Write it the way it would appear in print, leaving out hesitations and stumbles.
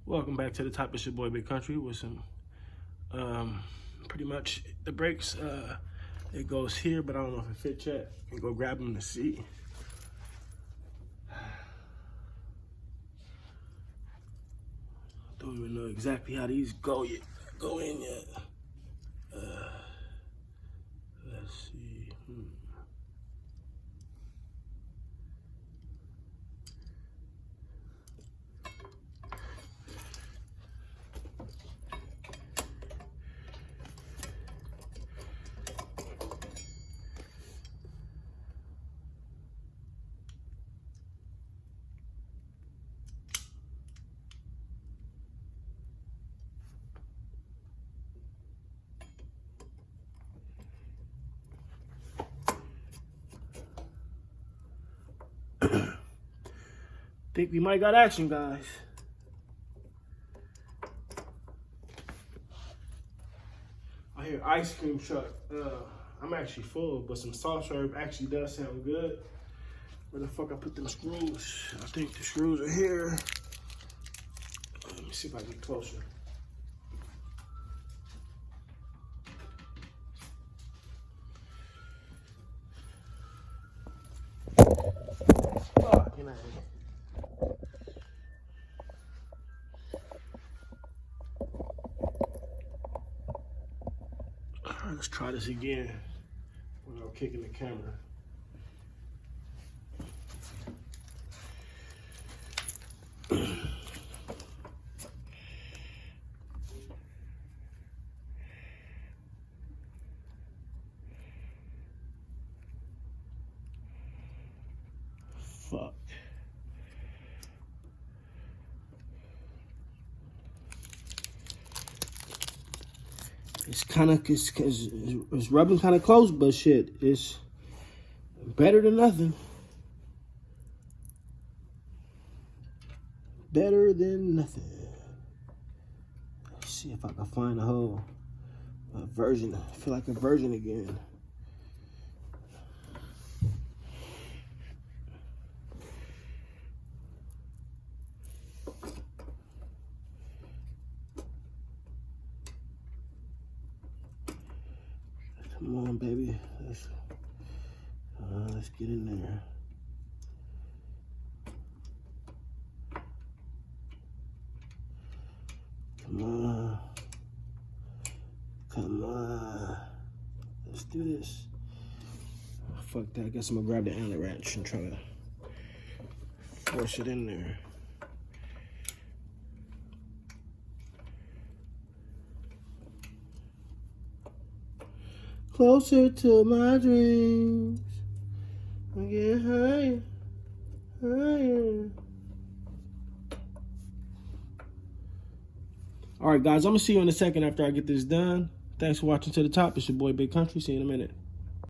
Welcome back to the top. It's your boy Big Country with some pretty much the brakes. It goes here, but I don't know if it fits yet. You can go grab them to see. Don't even know exactly how these go in yet. Let's see. Think we might got action, guys. I hear ice cream truck. I'm actually full, but some soft serve actually does sound good. Where the fuck I put them screws? I think the screws are here. Let me see if I get closer. Fucking hell. All right, let's try this again without kicking the camera. Fuck. It's rubbing kind of close, but shit, it's better than nothing. Better than nothing. Let's see if I can find a whole version. I feel like a version again. Come on, baby. Let's get in there. Come on. Come on. Let's do this. Fuck that. I guess I'm gonna grab the antler wrench and try to force it in there. Closer to my dreams. I get higher, higher. All right, guys, I'm gonna see you in a second after I get this done. Thanks for watching to the top. It's your boy Big Country. See you in a minute.